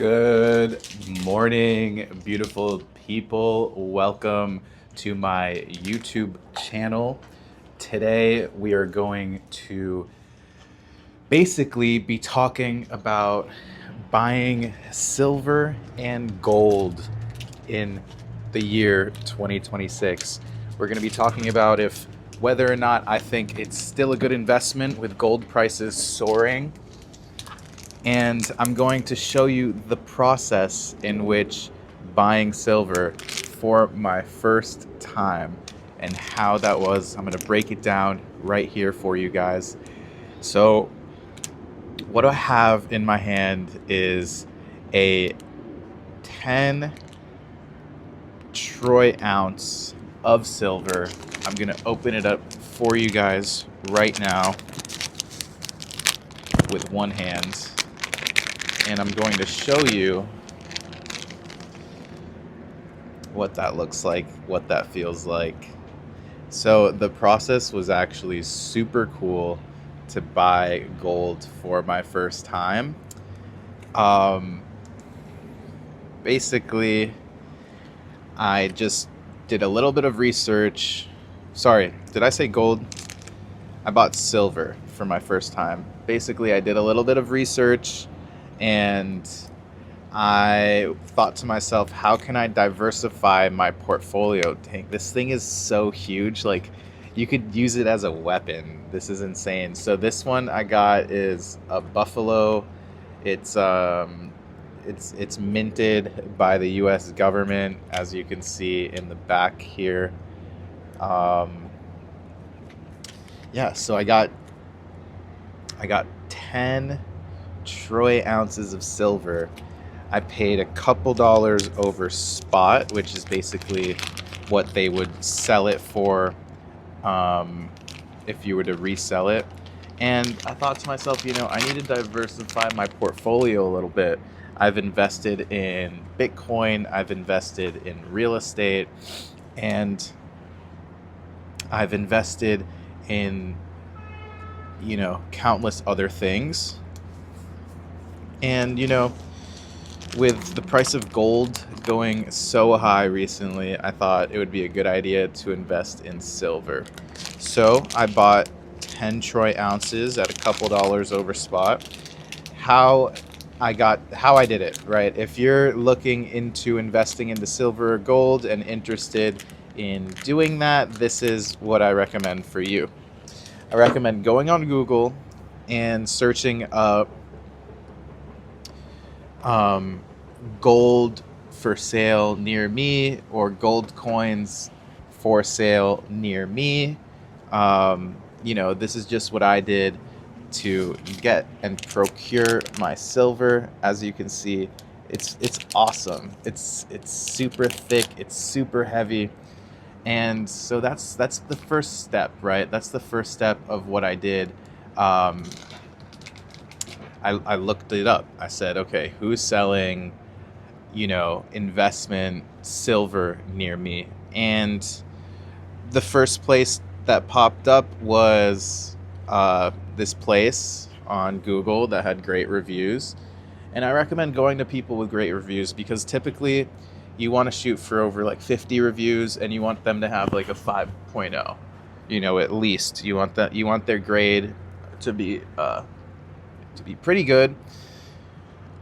Good morning, beautiful people. Welcome to my YouTube channel. Today, we are going to basically be talking about buying silver and gold in the year 2026. We're going to be talking about if whether or not I think it's still a good investment with gold prices soaring, and I'm going to show you the process in which buying silver for my first time and how that was. I'm going to break it down right here for you guys. So, what I have in my hand is a 10 troy ounce of silver. I'm going to open it up for you guys right now with one hand, and I'm going to show you what that looks like, what that feels like. So the process was actually super cool to buy gold for my first time. Um, Basically, I just did a little bit of research. Sorry, did I say gold? I bought silver for my first time. Basically, I did a little bit of research and I thought to myself, how can I diversify my portfolio? Dang, this thing is so huge. Like, you could use it as a weapon. This is insane. So this one I got is a Buffalo. It's it's minted by the U.S. government, as you can see in the back here. Um, yeah, so I got 10 troy ounces of silver. I paid a couple dollars over spot, which is basically what they would sell it for, if you were to resell it. And I thought to myself, I need to diversify my portfolio a little bit. I've invested in Bitcoin, I've invested in real estate, and I've invested in, countless other things. And, with the price of gold going so high recently, I thought it would be a good idea to invest in silver. So I bought 10 troy ounces at a couple dollars over spot. How I did it, right? If you're looking into investing into silver or gold and interested in doing that, this is what I recommend for you. I recommend going on Google and searching up gold for sale near me or gold coins for sale near me. This is just what I did to get and procure my silver. As you can see, it's awesome. It's super thick. It's super heavy. And so that's the first step, right? That's the first step of what I did. I looked it up. I said, okay, who's selling, investment silver near me? And the first place that popped up was this place on Google that had great reviews. And I recommend going to people with great reviews because typically you want to shoot for over like 50 reviews and you want them to have like a 5.0, at least. You want their grade to be pretty good.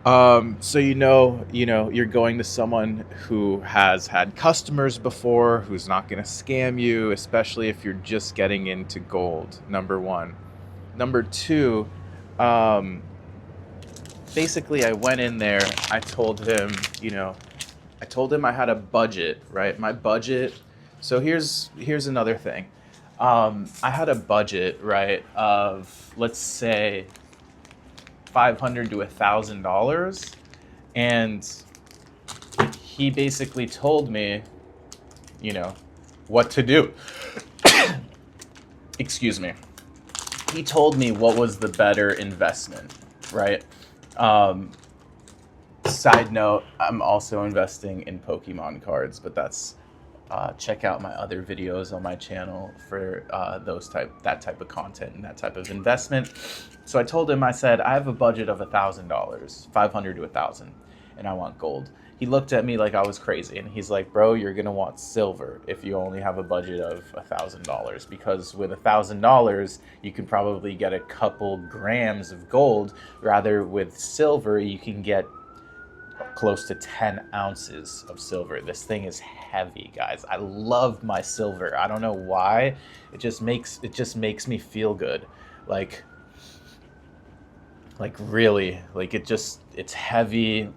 So you're going to someone who has had customers before, who's not going to scam you, especially if you're just getting into gold. Number one. Number two, basically I went in there. I told him I had a budget, right? My budget. So here's another thing. I had a budget, right, of let's say $500 to $1,000, and he basically told me, what to do. Excuse me. He told me what was the better investment, right? Side note, I'm also investing in Pokemon cards, but that's check out my other videos on my channel for that type of content and that type of investment. So I told him, I said, I have a budget of $1,000, 500 to 1,000. and I want gold. He looked at me like I was crazy, and he's like, bro, you're gonna want silver if you only have a budget of $1,000, because with $1,000 you can probably get a couple grams of gold, rather with silver you can get close to 10 ounces of silver. This thing is heavy, guys. I love my silver. I don't know why. It just makes me feel good. Like really, like it's heavy.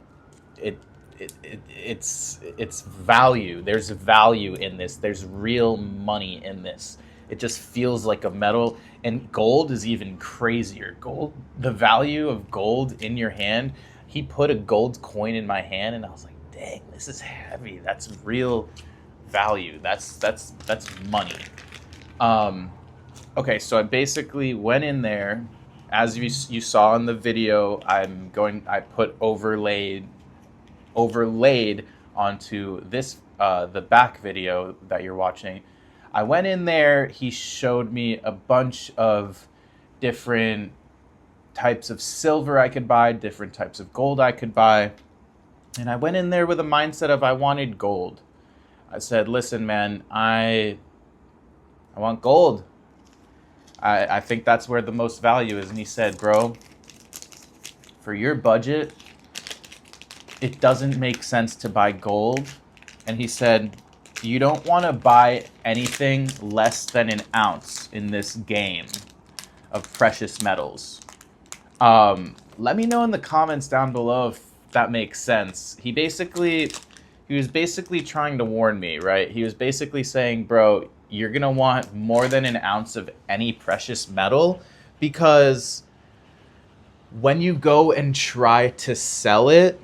It's value. There's value in this. There's real money in this. It just feels like a metal. And gold is even crazier. Gold, the value of gold in your hand. He put a gold coin in my hand, and I was like, dang, this is heavy. That's real value. That's money. Okay, so I basically went in there, as you saw in the video. I put overlaid onto this the back video that you're watching. I went in there. He showed me a bunch of different types of silver I could buy, different types of gold I could buy. And I went in there with a mindset of I wanted gold. I said, listen, man, I want gold. I think that's where the most value is. And he said, bro, for your budget, it doesn't make sense to buy gold. And he said, you don't want to buy anything less than an ounce in this game of precious metals. Let me know in the comments down below if that makes sense. He was basically trying to warn me, right? He was basically saying, bro, you're going to want more than an ounce of any precious metal, because when you go and try to sell it,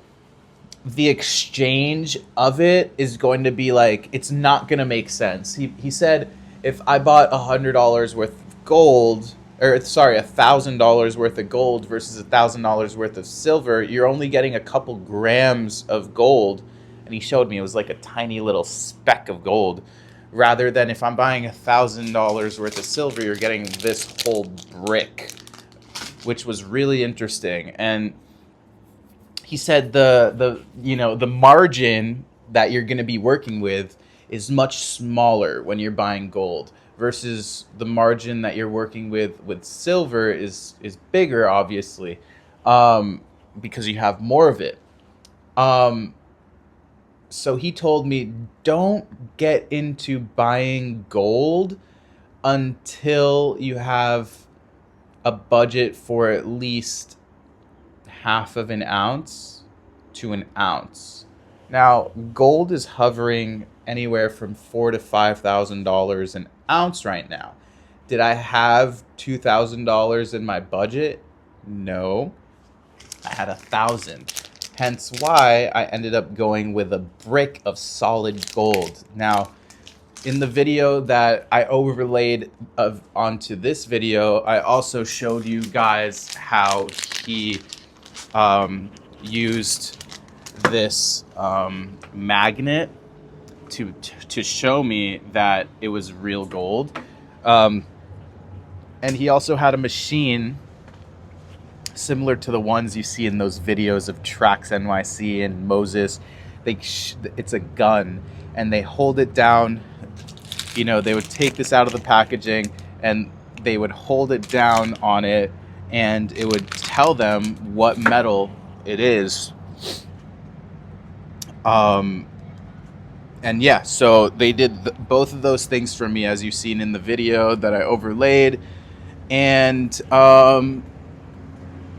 the exchange of it is going to be like, it's not going to make sense. He said, if I bought $100 worth of gold, $1,000 worth of gold versus $1,000 worth of silver, you're only getting a couple grams of gold. And he showed me it was like a tiny little speck of gold, rather than if I'm buying $1,000 worth of silver, you're getting this whole brick, which was really interesting. And he said the margin that you're going to be working with is much smaller when you're buying gold, versus the margin that you're working with silver is bigger, obviously, because you have more of it. So he told me, don't get into buying gold until you have a budget for at least half of an ounce to an ounce. Now, gold is hovering anywhere from $4,000 to $5,000 an ounce right now. Did I have $2,000 in my budget? No, I had $1,000. Hence why I ended up going with a brick of solid gold. Now, in the video that I overlaid onto this video, I also showed you guys how he used this magnet to show me that it was real gold. And he also had a machine similar to the ones you see in those videos of Tracks NYC and Moses. It's a gun, and they hold it down. You know, they would take this out of the packaging and they would hold it down on it, and it would tell them what metal it is. And yeah, so they did both of those things for me, as you've seen in the video that I overlaid. And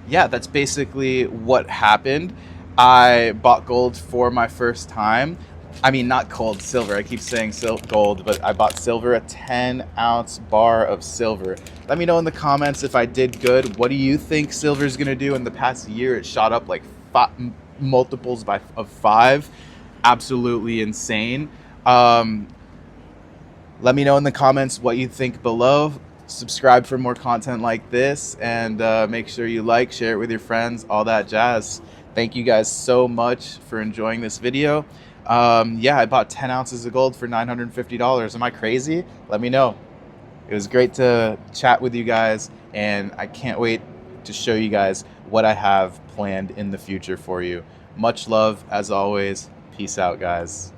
yeah, that's basically what happened. I bought gold for my first time. I mean, not gold, silver. I keep saying gold, but I bought silver, a 10-ounce bar of silver. Let me know in the comments if I did good. What do you think silver is going to do? In the past year, it shot up like multiples of 5. Absolutely insane. Let me know in the comments what you think below. Subscribe for more content like this, and make sure you like, share it with your friends, all that jazz. Thank you guys so much for enjoying this video. Yeah, I bought 10 ounces of gold for $950. Am I crazy? Let me know. It was great to chat with you guys, and I can't wait to show you guys what I have planned in the future for you. Much love as always. Peace out, guys.